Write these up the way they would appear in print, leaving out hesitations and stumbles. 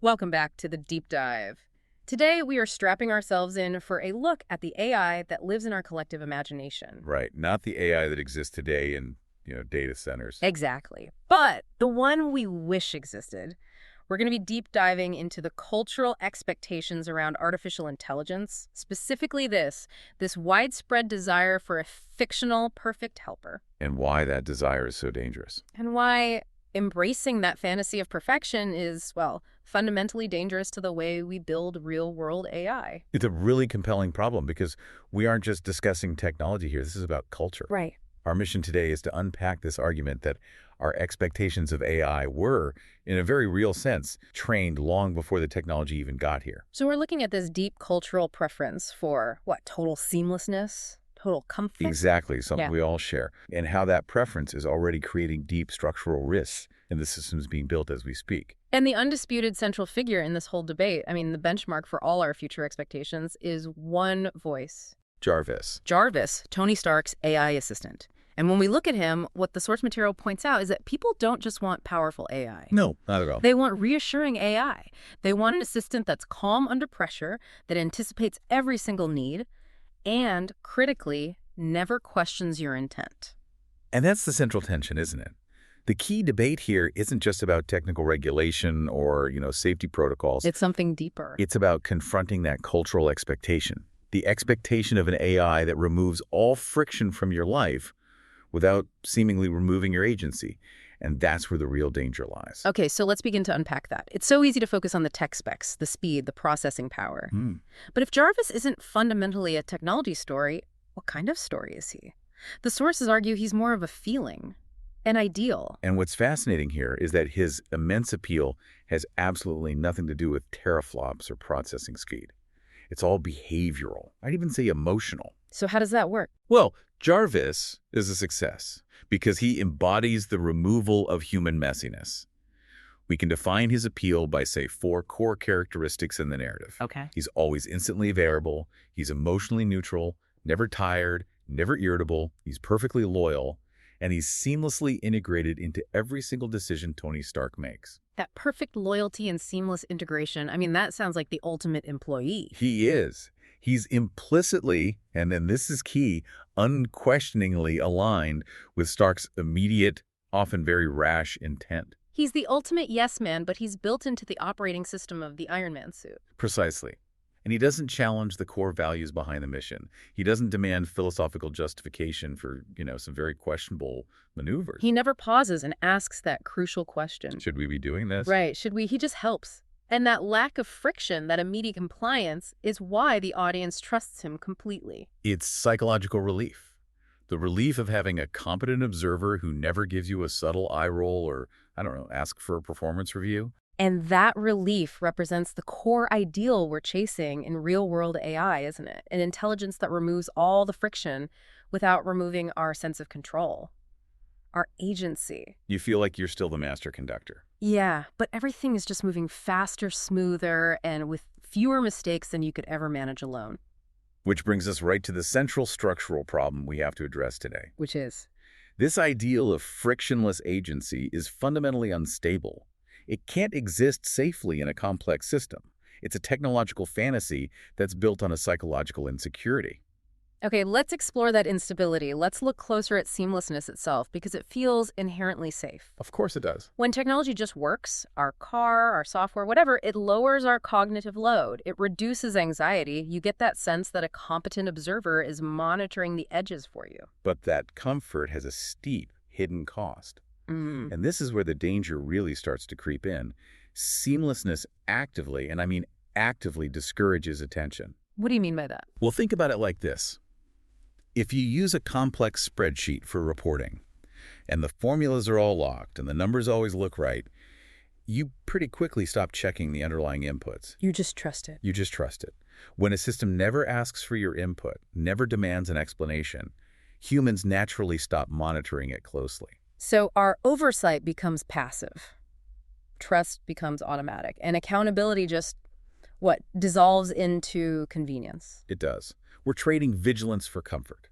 Welcome back to the deep dive. Today, we are strapping ourselves in for a look at the AI that lives in our collective imagination. Right, not the AI that exists today in, data centers. Exactly. But the one we wish existed. We're going to be deep diving into the cultural expectations around artificial intelligence, specifically this widespread desire for a fictional perfect helper. And why that desire is so dangerous. And why embracing that fantasy of perfection is, well, fundamentally dangerous to the way we build real-world AI. It's a really compelling problem because we aren't just discussing technology here. This is about culture. Right. Our mission today is to unpack this argument that our expectations of AI were, in a very real sense, trained long before the technology even got here. So we're looking at this deep cultural preference for, what, total seamlessness? Total comfort? Exactly, something we all share. And how that preference is already creating deep structural risks in the systems being built as we speak. And the undisputed central figure in this whole debate, the benchmark for all our future expectations, is one voice. Jarvis. Jarvis, Tony Stark's AI assistant. And when we look at him, what the source material points out is that people don't just want powerful AI. No, not at all. They want reassuring AI. They want an assistant that's calm under pressure, that anticipates every single need, and, critically, never questions your intent. And that's the central tension, isn't it? The key debate here isn't just about technical regulation or, safety protocols. It's something deeper. It's about confronting that cultural expectation. The expectation of an AI that removes all friction from your life without seemingly removing your agency. And that's where the real danger lies. Okay, so let's begin to unpack that. It's so easy to focus on the tech specs, the speed, the processing power. But if Jarvis isn't fundamentally a technology story, what kind of story is he? The sources argue he's more of a feeling, an ideal. And what's fascinating here is that his immense appeal has absolutely nothing to do with teraflops or processing speed. It's all behavioral. I'd even say emotional. So how does that work? Well, Jarvis is a success because he embodies the removal of human messiness. We can define his appeal by, say, 4 core characteristics in the narrative. Okay. He's always instantly available. He's emotionally neutral, never tired, never irritable. He's perfectly loyal. And he's seamlessly integrated into every single decision Tony Stark makes. That perfect loyalty and seamless integration, that sounds like the ultimate employee. He is. He's implicitly, and then this is key, unquestioningly aligned with Stark's immediate, often very rash intent. He's the ultimate yes man, but he's built into the operating system of the Iron Man suit. Precisely. And he doesn't challenge the core values behind the mission. He doesn't demand philosophical justification for, some very questionable maneuvers. He never pauses and asks that crucial question. Should we be doing this? Right. Should we? He just helps. And that lack of friction, that immediate compliance, is why the audience trusts him completely. It's psychological relief. The relief of having a competent observer who never gives you a subtle eye roll or, ask for a performance review. And that relief represents the core ideal we're chasing in real-world AI, isn't it? An intelligence that removes all the friction without removing our sense of control, our agency. You feel like you're still the master conductor. Yeah, but everything is just moving faster, smoother, and with fewer mistakes than you could ever manage alone. Which brings us right to the central structural problem we have to address today. Which is? This ideal of frictionless agency is fundamentally unstable. It can't exist safely in a complex system. It's a technological fantasy that's built on a psychological insecurity. Okay, let's explore that instability. Let's look closer at seamlessness itself because it feels inherently safe. Of course it does. When technology just works, our car, our software, whatever, it lowers our cognitive load. It reduces anxiety. You get that sense that a competent observer is monitoring the edges for you. But that comfort has a steep hidden cost. And this is where the danger really starts to creep in. Seamlessness actively, and I mean actively, discourages attention. What do you mean by that? Well, think about it like this. If you use a complex spreadsheet for reporting, and the formulas are all locked, and the numbers always look right, you pretty quickly stop checking the underlying inputs. You just trust it. You just trust it. When a system never asks for your input, never demands an explanation, humans naturally stop monitoring it closely. So our oversight becomes passive. Trust becomes automatic. And accountability just, dissolves into convenience. It does. We're trading vigilance for comfort.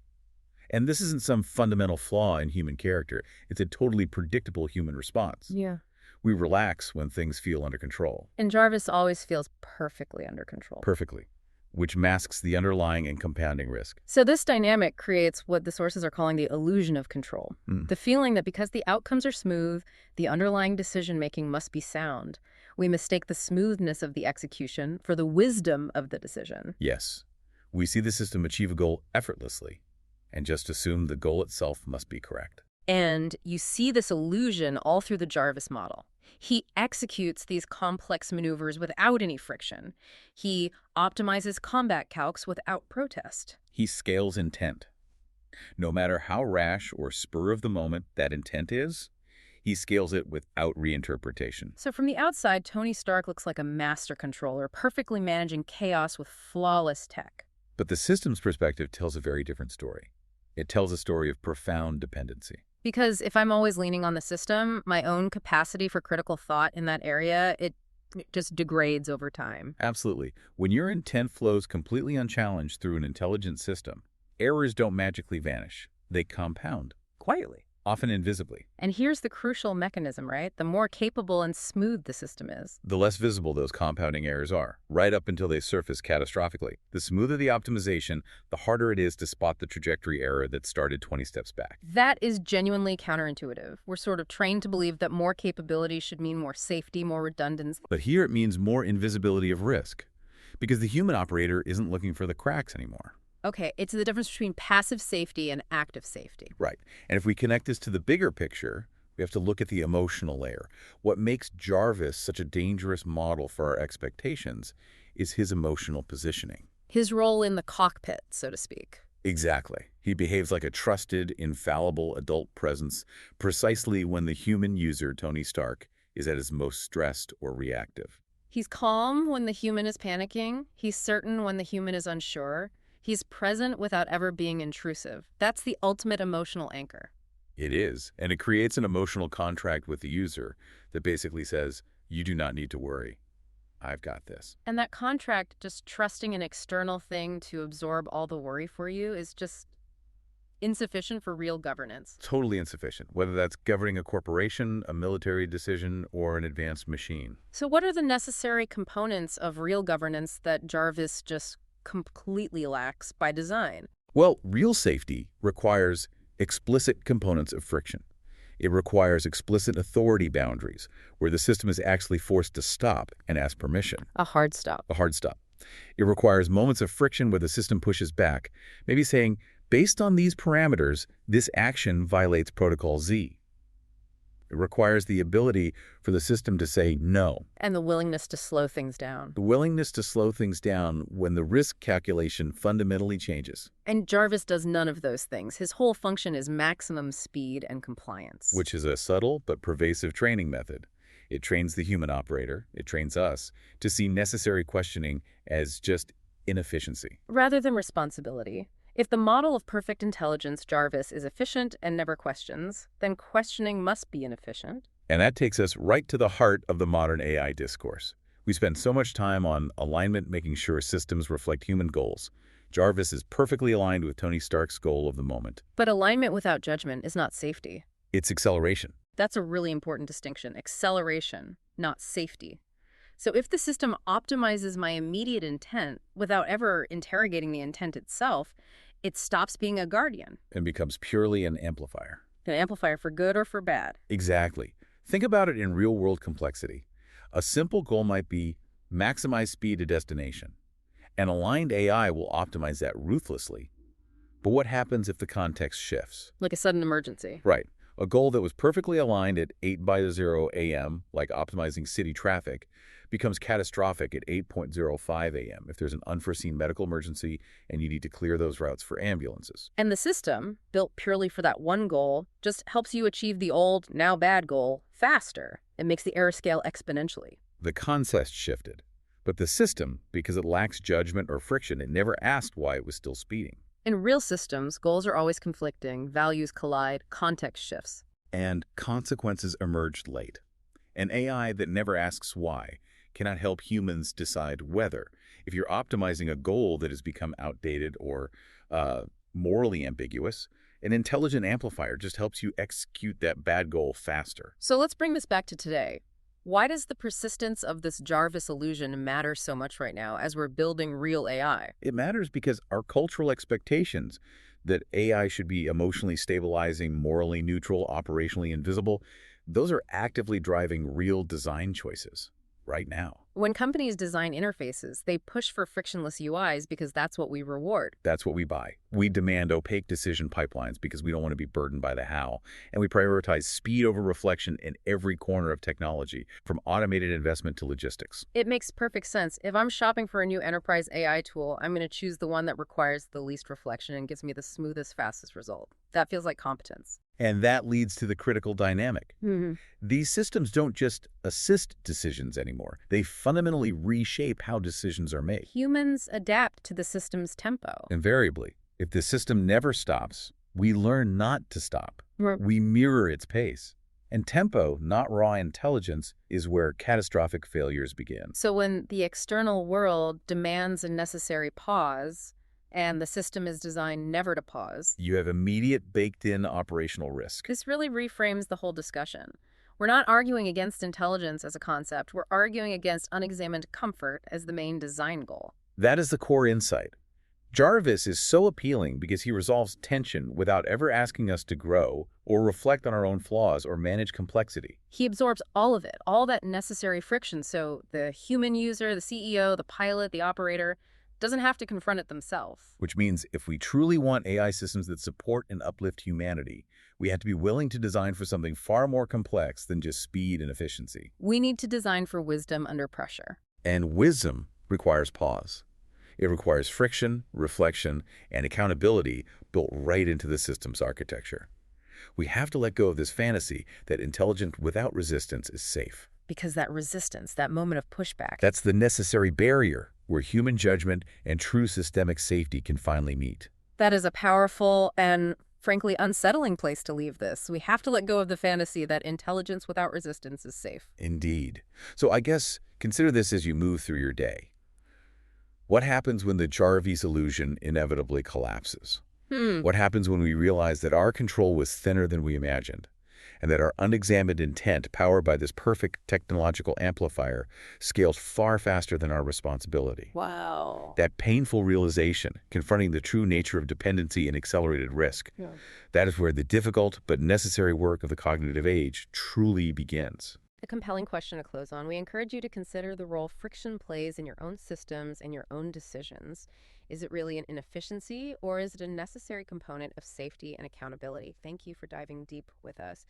And this isn't some fundamental flaw in human character. It's a totally predictable human response. Yeah. We relax when things feel under control. And Jarvis always feels perfectly under control. Perfectly. Which masks the underlying and compounding risk. So this dynamic creates what the sources are calling the illusion of control. The feeling that because the outcomes are smooth, the underlying decision-making must be sound. We mistake the smoothness of the execution for the wisdom of the decision. Yes. We see the system achieve a goal effortlessly and just assume the goal itself must be correct. And you see this illusion all through the Jarvis model. He executes these complex maneuvers without any friction. He optimizes combat calcs without protest. He scales intent. No matter how rash or spur of the moment that intent is, he scales it without reinterpretation. So from the outside, Tony Stark looks like a master controller, perfectly managing chaos with flawless tech. But the system's perspective tells a very different story. It tells a story of profound dependency. Because if I'm always leaning on the system, my own capacity for critical thought in that area, it just degrades over time. Absolutely. When your intent flows completely unchallenged through an intelligent system, errors don't magically vanish. They compound. Quietly. Often invisibly. And here's the crucial mechanism, right? The more capable and smooth the system is, The less visible those compounding errors are, right up until they surface catastrophically. The smoother the optimization, the harder it is to spot the trajectory error that started 20 steps back. that is genuinely counterintuitive. We're sort of trained to believe that more capability should mean more safety, more redundancy. But here it means more invisibility of risk, because the human operator isn't looking for the cracks anymore. Okay, it's the difference between passive safety and active safety. Right. And if we connect this to the bigger picture, we have to look at the emotional layer. What makes Jarvis such a dangerous model for our expectations is his emotional positioning. His role in the cockpit, so to speak. Exactly. He behaves like a trusted, infallible adult presence precisely when the human user, Tony Stark, is at his most stressed or reactive. He's calm when the human is panicking. He's certain when the human is unsure. He's present without ever being intrusive. That's the ultimate emotional anchor. It is, and it creates an emotional contract with the user that basically says, you do not need to worry. I've got this. And that contract, just trusting an external thing to absorb all the worry for you, is just insufficient for real governance. Totally insufficient, whether that's governing a corporation, a military decision, or an advanced machine. So what are the necessary components of real governance that Jarvis just completely lacks by design? Well, real safety requires explicit components of friction. It requires explicit authority boundaries, where the system is actually forced to stop and ask permission. A hard stop. A hard stop. It requires moments of friction where the system pushes back, maybe saying, based on these parameters, this action violates Protocol Z. It requires the ability for the system to say no. And the willingness to slow things down. The willingness to slow things down when the risk calculation fundamentally changes. And Jarvis does none of those things. His whole function is maximum speed and compliance. Which is a subtle but pervasive training method. It trains the human operator, it trains us, to see necessary questioning as just inefficiency. Rather than responsibility. If the model of perfect intelligence, Jarvis, is efficient and never questions, then questioning must be inefficient. And that takes us right to the heart of the modern AI discourse. We spend so much time on alignment, making sure systems reflect human goals. Jarvis is perfectly aligned with Tony Stark's goal of the moment. But alignment without judgment is not safety. It's acceleration. That's a really important distinction. Acceleration, not safety. So if the system optimizes my immediate intent without ever interrogating the intent itself, it stops being a guardian. And becomes purely an amplifier. An amplifier for good or for bad. Exactly. Think about it in real-world complexity. A simple goal might be maximize speed to destination. An aligned AI will optimize that ruthlessly. But what happens if the context shifts? Like a sudden emergency. Right. A goal that was perfectly aligned at 8:00 a.m., like optimizing city traffic, becomes catastrophic at 8:05 a.m. if there's an unforeseen medical emergency and you need to clear those routes for ambulances. And the system, built purely for that one goal, just helps you achieve the old, now bad goal faster. It makes the error scale exponentially. The context shifted, but the system, because it lacks judgment or friction, it never asked why it was still speeding. In real systems, goals are always conflicting, values collide, context shifts. And consequences emerged late. An AI that never asks why cannot help humans decide whether. If you're optimizing a goal that has become outdated or morally ambiguous, an intelligent amplifier just helps you execute that bad goal faster. So let's bring this back to today. Why does the persistence of this Jarvis illusion matter so much right now as we're building real AI? It matters because our cultural expectations that AI should be emotionally stabilizing, morally neutral, operationally invisible, those are actively driving real design choices right now. When companies design interfaces, they push for frictionless UIs because that's what we reward. That's what we buy. We demand opaque decision pipelines because we don't want to be burdened by the how. And we prioritize speed over reflection in every corner of technology, from automated investment to logistics. It makes perfect sense. If I'm shopping for a new enterprise AI tool, I'm going to choose the one that requires the least reflection and gives me the smoothest, fastest result. That feels like competence. And that leads to the critical dynamic. These systems don't just assist decisions anymore. They fundamentally reshape how decisions are made. Humans adapt to the system's tempo. Invariably, if the system never stops, we learn not to stop. Right. We mirror its pace. And tempo, not raw intelligence, is where catastrophic failures begin. So when the external world demands a necessary pause, and the system is designed never to pause, You have immediate baked-in operational risk. this really reframes the whole discussion. We're not arguing against intelligence as a concept. We're arguing against unexamined comfort as the main design goal. That is the core insight. Jarvis is so appealing because he resolves tension without ever asking us to grow or reflect on our own flaws or manage complexity. He absorbs all of it, all that necessary friction, so the human user, the CEO, the pilot, the operator, doesn't have to confront it themselves. Which means if we truly want AI systems that support and uplift humanity, we have to be willing to design for something far more complex than just speed and efficiency. We need to design for wisdom under pressure. And wisdom requires pause. It requires friction, reflection, and accountability built right into the system's architecture. We have to let go of this fantasy that intelligence without resistance is safe. Because that resistance, that moment of pushback, That's the necessary barrier where human judgment and true systemic safety can finally meet. that is a powerful and, frankly, unsettling place to leave this. We have to let go of the fantasy that intelligence without resistance is safe. Indeed. So I guess consider this as you move through your day. What happens when the Jarvis illusion inevitably collapses? What happens when we realize that our control was thinner than we imagined, and that our unexamined intent, powered by this perfect technological amplifier, scales far faster than our responsibility? Wow. That painful realization, confronting the true nature of dependency and accelerated risk, that is where the difficult but necessary work of the cognitive age truly begins. A compelling question to close on. We encourage you to consider the role friction plays in your own systems and your own decisions. Is it really an inefficiency, or is it a necessary component of safety and accountability? Thank you for diving deep with us.